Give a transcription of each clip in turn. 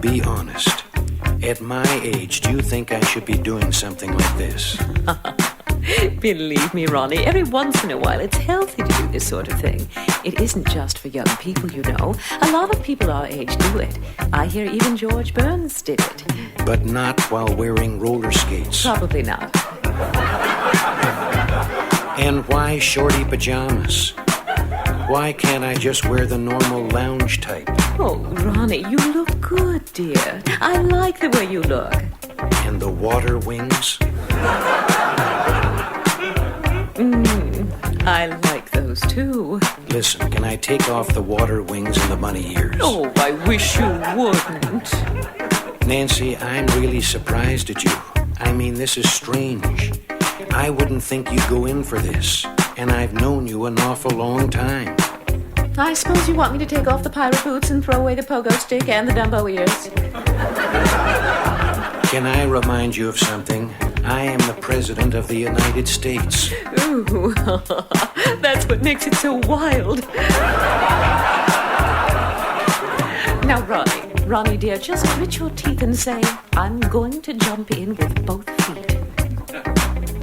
be honest. At my age, do you think I should be doing something like this? Believe me, Ronnie, every once in a while it's healthy to do this sort of thing. It isn't just for young people, you know. A lot of people our age do it. I hear even George Burns did it. But not while wearing roller skates. Probably not. And why shorty pajamas? Why can't I just wear the normal lounge type? Oh, Ronnie, you look good, dear. I like the way you look. And the water wings? I like those too. Listen, can I take off the water wings and the bunny ears? Oh, I wish you wouldn't. Nancy, I'm really surprised at you. I mean, this is strange. I wouldn't think you'd go in for this. And I've known you an awful long time. I suppose you want me to take off the pirate boots and throw away the pogo stick and the Dumbo ears. Can I remind you of something? I am the President of the United States. Ooh, that's what makes it so wild. Now, Ronnie dear, just grit your teeth and say, I'm going to jump in with both feet.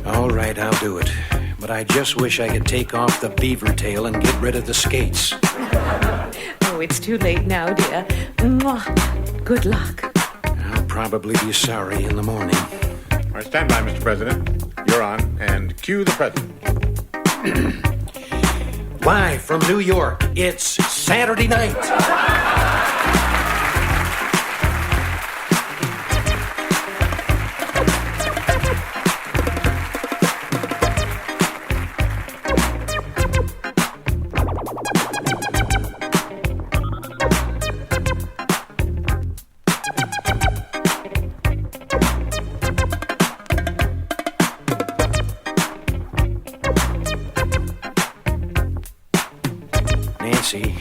All right, I'll do it. But I just wish I could take off the beaver tail and get rid of the skates. Oh, it's too late now, dear. Mwah. Good luck. I'll probably be sorry in the morning. All right, stand by, Mr. President. You're on, and cue the president. Live from New York, it's Saturday night. Nancy,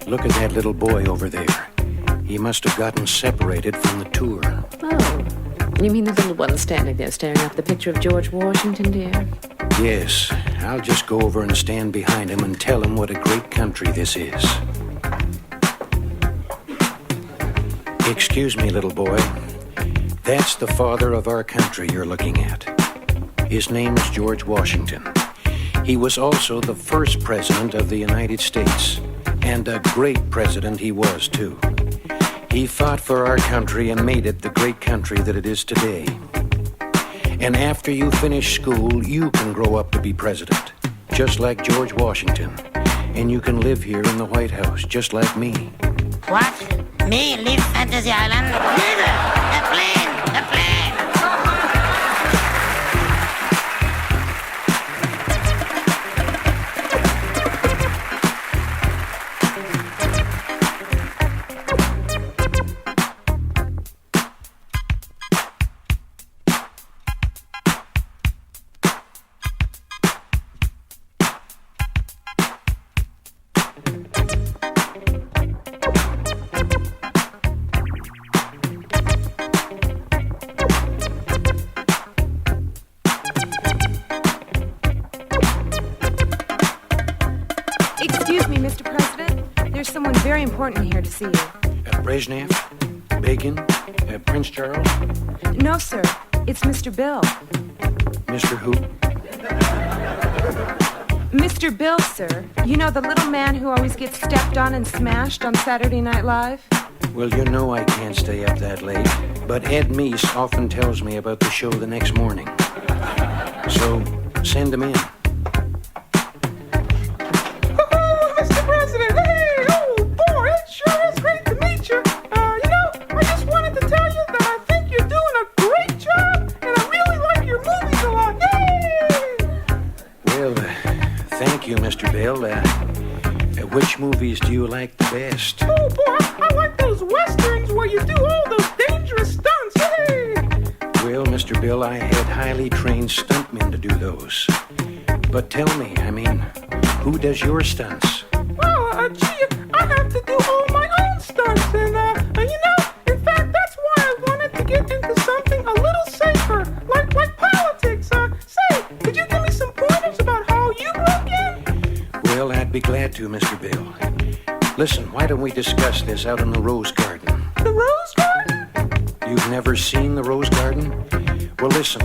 look at that little boy over there. He must have gotten separated from the tour. Oh, you mean the little one standing there staring at the picture of George Washington, dear? Yes, I'll just go over and stand behind him and tell him what a great country this is. Excuse me, little boy. That's the father of our country you're looking at. His name is George Washington. He was also the first president of the United States, and a great president he was, too. He fought for our country and made it the great country that it is today. And after you finish school, you can grow up to be president, just like George Washington. And you can live here in the White House, just like me. What? Me leave Fantasy Island? Neither! The plane! The plane! Important here to see you. Brezhnev? Begin? Prince Charles? No, sir. It's Mr. Bill. Mr. who? Mr. Bill, sir. You know, the little man who always gets stepped on and smashed on Saturday Night Live? Well, you know I can't stay up that late. But Ed Meese often tells me about the show the next morning. So, send him in. Which movies do you like the best? Oh, boy, I like those westerns where you do all those dangerous stunts. Hey! Well, Mr. Bill, I had highly trained stuntmen to do those. But tell me, who does your stunts? Well, gee, I have to do all my own stunts. And, in fact, that's why I wanted to get into something a little safer, like politics. Say, could you give me some pointers about how you broke in? Well, I'd be glad to, Mr. Bill. Listen, why don't we discuss this out in the Rose Garden? The Rose Garden? You've never seen the rose garden? Well, listen.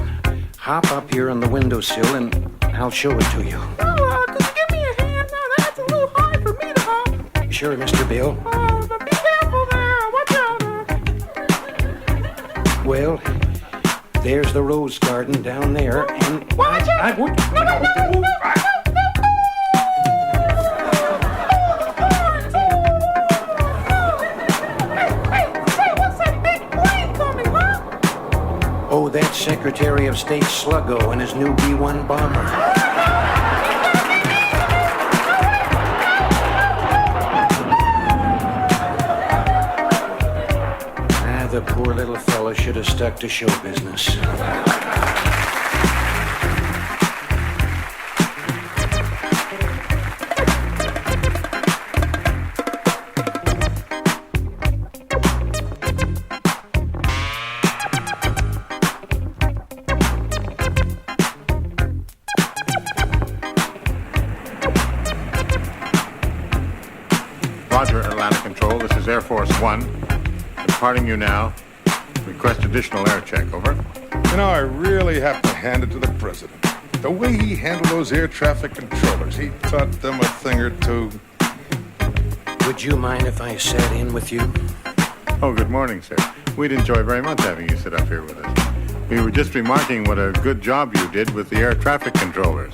Hop up here on the windowsill and I'll show it to you. Oh, could you give me a hand? No, that's a little high for me to hop. Sure, Mr. Bill. But be careful there. Watch out. Well, there's the rose garden down there, and Watch out! No. Hey, what's that big plane coming, huh? oh, that's Secretary of State Sluggo and his new B-1 bomber. The poor little fella should have stuck to show business. Roger, Atlanta Control. This is Air Force One. Departing you now. Request additional air check. Over. You know, I really have to hand it to the president. The way he handled those air traffic controllers, he taught them a thing or two. Would you mind if I sat in with you? Oh, good morning, sir. We'd enjoy very much having you sit up here with us. We were just remarking what a good job you did with the air traffic controllers.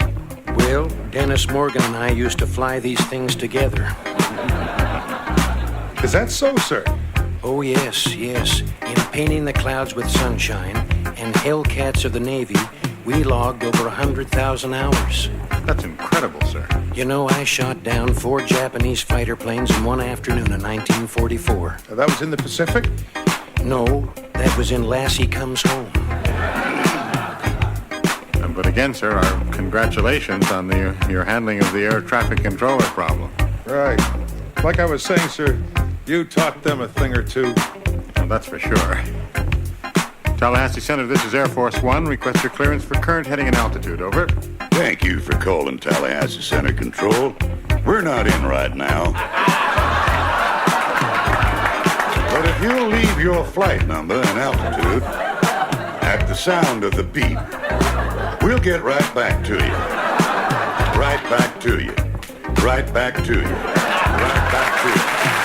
Well, Dennis Morgan and I used to fly these things together. Is that so, sir? Oh, yes. In Painting the Clouds with Sunshine and Hellcats of the Navy, we logged over 100,000 hours. That's incredible, sir. You know, I shot down 4 Japanese fighter planes in one afternoon in 1944. That was in the Pacific? No, that was in Lassie Comes Home. But again, sir, our congratulations on your handling of the air traffic controller problem. Right. Like I was saying, sir, you taught them a thing or two. Well, that's for sure. Tallahassee Center, this is Air Force One. Request your clearance for current heading and altitude. Over. Thank you for calling Tallahassee Center Control. We're not in right now. But if you'll leave your flight number and altitude at the sound of the beep, we'll get right back to you. Right back to you. Right back to you. Right back to you.